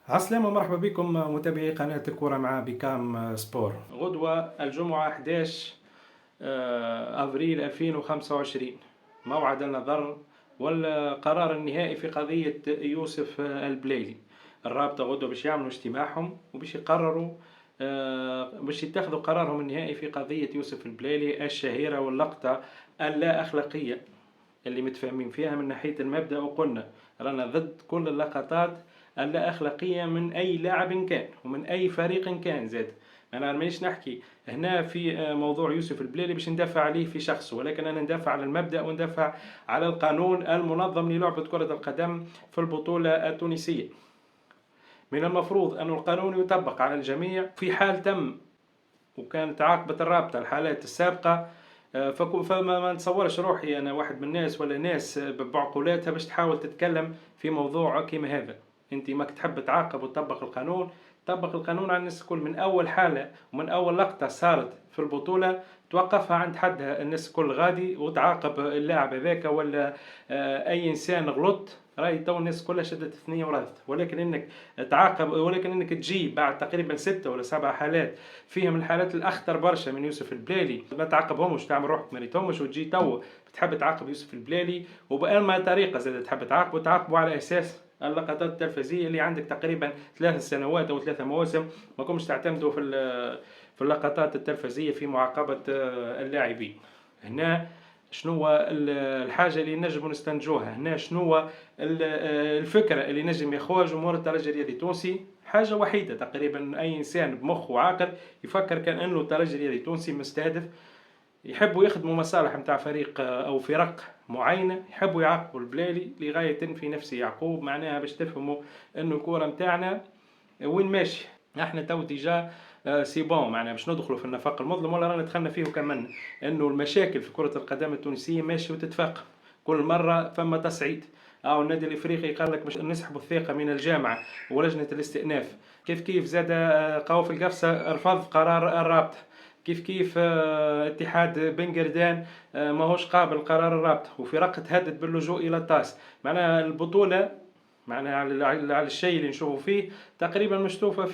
عسلامة، مرحبا بكم متابعي قناة الكرة مع بكام سبور. غدوة الجمعة 11 أفريل 2025 موعد النظر والقرار النهائي في قضية يوسف البليلي. الرابطة غدوة باش يعملوا اجتماعهم وباش يقرروا باش يتخذوا قرارهم النهائي في قضية يوسف البليلي الشهيرة واللقطة اللا أخلاقية اللي متفاهمين فيها من ناحية المبدأ. وقلنا رانا ضد كل اللقطات اللا أخلاقية من أي لاعب كان ومن أي فريق كان. زاد أنا مانيش نحكي هنا في موضوع يوسف البليلي باش ندافع عليه في شخصه، ولكن أنا ندافع على المبدأ وندافع على القانون المنظم للعبة كرة القدم في البطولة التونسية. من المفروض أن القانون يطبق على الجميع في حال تم وكانت عاقبة الرابطة الحالات السابقة. فما نتصورش روحي أنا واحد من الناس ولا ناس بعقولاتها باش تحاول تتكلم في موضوع كيما هذا. أنت ماك تحب تعاقب وتطبق القانون، طبق القانون على الناس الكل. من أول حالة ومن أول لقطة صارت في البطولة توقفها عند حدها، الناس الكل غادي وتعاقب اللاعب هذاك ولا أي إنسان غلط. راي تو الناس كلها شدت ثنية ورادت، ولكن انك تعاقب، ولكن انك تجيب بعد تقريبا 6 ولا 7 حالات فيهم الحالات الاخطر برشا من يوسف البلالي ما تعاقبهمش، تعمل روحك ما ريتهمش وتجي تو بتحب تعاقب يوسف البلالي وبأما طريقة زاد تحب تعاقبه على اساس اللقطات التلفزية اللي عندك تقريبا 3 سنوات او 3 مواسم ما كنتش تعتمدوا في اللقطات التلفزية في معاقبة اللاعبين. هنا شنو الحاجه اللي نجم نستنتجوها؟ هنا شنو الفكره اللي نجم ياخوها جمهور الترجي الرياضي التونسي؟ حاجه وحيده تقريبا، اي انسان بمخه عاقل يفكر كان انه الترجي الرياضي التونسي مستهدف، يحبوا يخدموا مصالح متاع فريق او فرق معينه، يحبوا يعاقبوا البلالي لغايه في نفس يعقوب. معناها باش تفهموا انه الكوره متاعنا وين ماشي. احنا تو تجاه سي بون، معناها باش ندخلوا في النفق المظلم ولا رانا دخلنا فيه كمان. انه المشاكل في كرة القدم التونسية ماشي وتتفاقم كل مرة، فما تصعيد او النادي الافريقي قال لك باش نسحبوا الثقة من الجامعة ولجنة الاستئناف. كيف زاد قوافل القفصة رفض قرار الرابطة. كيف اتحاد بن قردان ماهوش قابل قرار الرابطة، وفرق تهدد باللجوء الى الطاس. معناها البطولة معناها على الشيء اللي نشوفه فيه تقريبا مشطوفة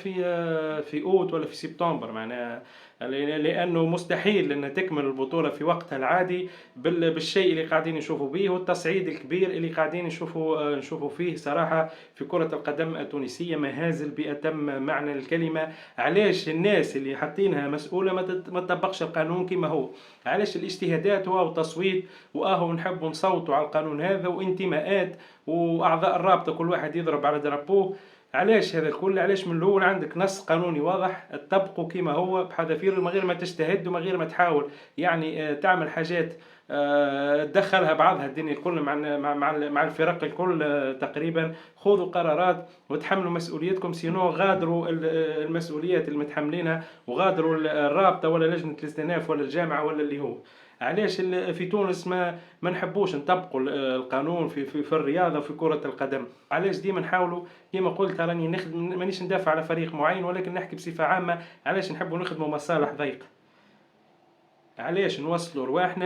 في اوت ولا في سبتمبر. معناها لانه مستحيل ان تكمل البطولة في وقتها العادي بالشيء اللي قاعدين نشوفوا به والتصعيد الكبير اللي قاعدين نشوفوا فيه. صراحة في كرة القدم التونسية مهازل بأتم معنى الكلمة. علاش الناس اللي حاطينها مسؤولة ما تطبقش القانون كما هو؟ علاش الاجتهادات وتصويت واهو نحب نصوتوا على القانون هذا وانتماءات واعضاء الرابطه كل واحد يضرب على دربوه؟ علاش هذا الكل؟ علاش من الاول عندك نص قانوني واضح تطبقه كما هو بحذافير من غير ما تجتهد ومن غير ما تحاول يعني تعمل حاجات تدخلها بعضها الدنيا الكل مع الفرق الكل تقريبا. خذوا قرارات وتحملوا مسؤوليتكم، سينو غادروا المسؤوليات المتحملينها وغادروا الرابطه ولا لجنه الاستئناف ولا الجامعه ولا اللي هو. علاش في تونس ما نحبوش نطبقوا القانون في الرياضه وفي كره القدم؟ علاش ديما نحاولوا كما قلت راني نخدم، مانيش ندافع على فريق معين ولكن نحكي بصفه عامه. علاش نحبوا نخدموا مصالح ضيقه؟ علاش نوصلوا رواحنا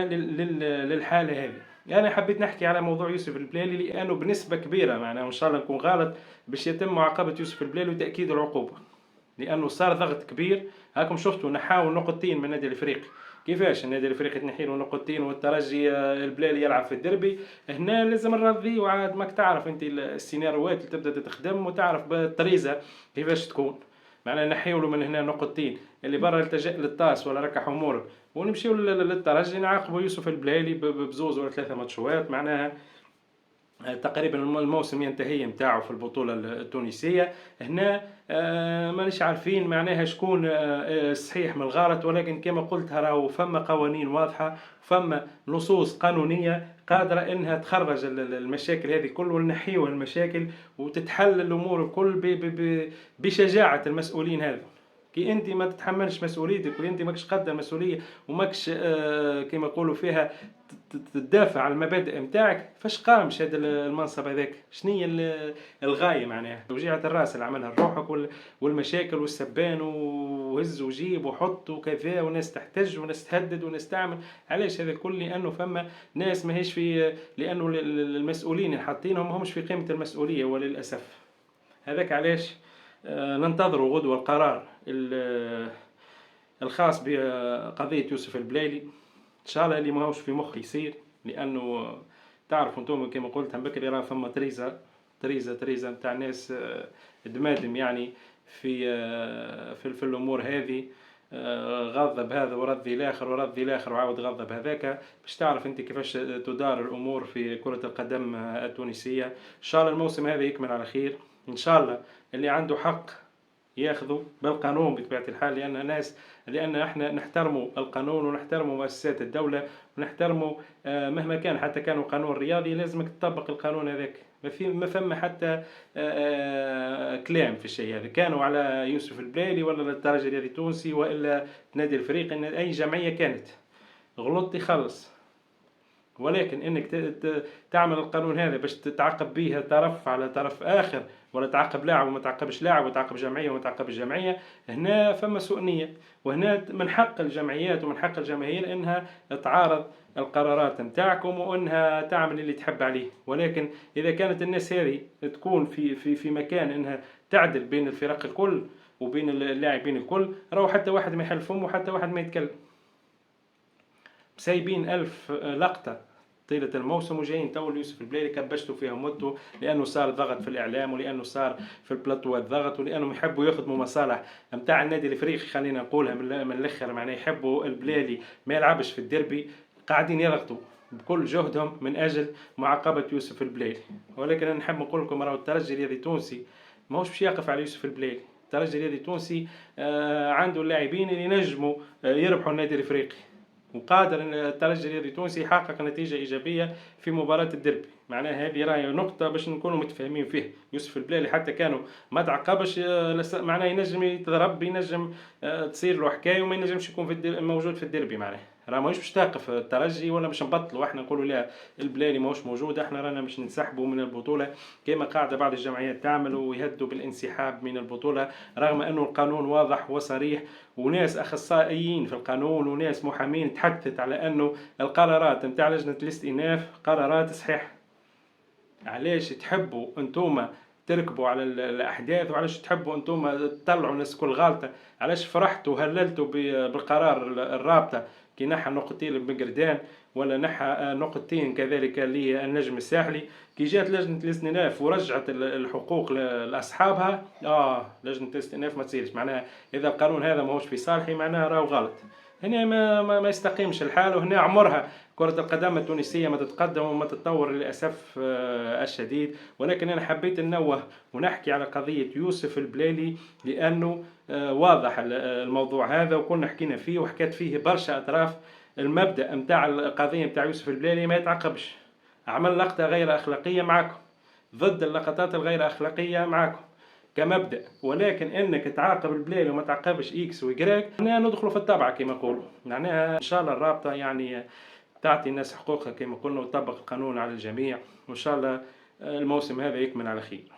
للحاله هذه؟ انا حبيت نحكي على موضوع يوسف البلالي لانه بنسبه كبيره معناها، وان شاء الله نكون غلط، باش يتم معاقبه يوسف البلالي وتاكيد العقوبه، لانه صار ضغط كبير. هاكم شفتوا نحاول نقطتين من النادي الافريقي، كيفاش النادي الافريقي تنحي له نقطتين والترجي البلالي يلعب في الدربي. هنا لازم نرضي، وعاد ماك تعرف انت السيناريوهات اللي تبدا تخدم وتعرف بالطريزه كيفاش تكون. معناها نحيوا له من هنا نقطتين، اللي برا التجأ للطاس ولا ركح امورك ونمشيو للترجي نعاقبوا يوسف البلالي بزوز ولا 3 ماتشوات. معناها تقريبا الموسم ينتهي متاعه في البطولة التونسية. هنا مانيش عارفين معناها شكون صحيح من الغلط، ولكن كما قلت راهو فما قوانين واضحة، فما نصوص قانونية قادرة انها تخرج المشاكل هذه كل ونحيوا المشاكل وتتحل الامور الكل بشجاعة المسؤولين هذا. كي انت ما تتحملش مسؤوليتك وانت ماكش قد المسؤوليه وماكش كما يقولوا فيها تدافع على المبادئ نتاعك، فاش قامش هذا المنصب هذاك؟ شنية الغايه؟ معناها توجيعة الراس اللي عملها لروحك والمشاكل والسبان وهز وجيب وحط وكذا، وناس تحتج وناس تهدد وناس تعمل. علاش هذا الكل؟ لانه فما ناس ماهيش في، لانه المسؤولين اللي حاطينهم همش في قيمه المسؤوليه وللاسف. هذاك علاش ننتظر غدوة القرار الخاص بقضية يوسف البليلي. إن شاء الله اللي ماهوش في مخي يصير، لأنه تعرفوا انتم كما قلت بكري راه ثم تريزة نتاع ناس دمادم يعني في الأمور هذه. غضب هذا ورضي الآخر ورضي الآخر وعاود غضب هذاك، باش تعرف أنت كيفاش تدار الأمور في كرة القدم التونسية. إن شاء الله الموسم هذا يكمل على خير، إن شاء الله اللي عنده حق ياخذوا بالقانون بطبيعة الحال، لأن احنا نحترموا القانون ونحترموا مؤسسات الدولة ونحترموا مهما كان، حتى كانوا قانون رياضي لازمك تطبق القانون هذاك. ما ثم حتى كلام في الشيء هذا، كانوا على يوسف البليلي ولا الترجي الرياضي التونسي وإلا نادي الفريق، أي جمعية كانت غلطت يخلص. ولكن انك تعمل القانون هذا باش تتعاقب به طرف على طرف اخر، ولا تعاقب لاعب وما تعاقبش لاعب، وتعاقب جمعيه وما تعاقبش جمعيه، هنا فما سوء نيه. وهنا من حق الجمعيات ومن حق الجماهير انها تعارض القرارات نتاعكم وانها تعمل اللي تحب عليه. ولكن اذا كانت الناس هذه تكون في مكان انها تعدل بين الفرق الكل وبين اللاعبين الكل، راهو حتى واحد ما يحل فمه وحتى واحد ما يتكلم. سايبين 1000 لقطة طيلة الموسم وجايين تو يوسف البليلي كبشتوا فيها مدته، لأنه صار ضغط في الإعلام ولأنه صار في البلاطو الضغط ولأنهم يحبوا يخدموا مصالح متاع النادي الإفريقي. خلينا نقولها من الآخر، معناه يحبوا البليلي ما يلعبش في الديربي، قاعدين يضغطوا بكل جهدهم من أجل معاقبة يوسف البليلي. ولكن أنا نحب نقول لكم راهو الترجي الرياضي التونسي ماهوش باش يقف على يوسف البليلي. الترجي الرياضي التونسي عنده اللاعبين اللي ينجموا يربحوا النادي الإفريقي، وقادر ان الترجي الرياضي التونسي يحقق نتيجه ايجابيه في مباراه الديربي. معناها هذه راهي نقطه باش نكونوا متفاهمين فيه. يوسف البليلي حتى كانوا ما تعاقبش، معناها ينجم يتضرب، ينجم تصير له حكايه وما ينجمش يكون موجود في الديربي. معناها راه ماهوش باش تقف الترجي ولا باش نبطلوا احنا نقولوا لا البليلي ماهوش موجود، احنا رانا باش ننسحبوا من البطوله كما قاعده بعض الجمعيات تعمل ويهدوا بالانسحاب من البطوله، رغم انه القانون واضح وصريح وناس اخصائيين في القانون وناس محامين تحدثت على انه القرارات نتاع لجنه الاستئناف قرارات صحيحه. علاش تحبوا انتوما تركبوا على الاحداث، وعلاش تحبوا انتم تطلعوا الناس كل غلطه؟ علاش فرحتوا وهللتوا بالقرار الرابطه كي نحى نقطتين بقردان ولا نحى نقطتين كذلك للنجم الساحلي؟ كي جات لجنه الاستئناف ورجعت الحقوق لاصحابها، لجنه الاستئناف ما تصيرش. معناها اذا القانون هذا ماهوش في صالحي معناها راهو غلط. هنا ما يستقيمش الحال، وهنا عمرها كرة القدم التونسية ما تتقدم وما تتطور للأسف الشديد. ولكن أنا حبيت ننوه ونحكي على قضية يوسف البليلي لأنه واضح الموضوع هذا وكنا حكينا فيه وحكيت فيه برشا أطراف. المبدأ متاع القضية متاع يوسف البليلي ما يتعاقبش. عمل لقطة غير أخلاقية معكم، ضد اللقطات الغير أخلاقية معكم كمبدأ، ولكن انك تعاقب البليلي وما تعاقبش اكس ويكراك معناها ندخلوا في الطبعه كما يقولوا. معناها ان شاء الله الرابطه يعني تعطي الناس حقوقها كما قلنا وتطبق القانون على الجميع، وان شاء الله الموسم هذا يكمل على خير.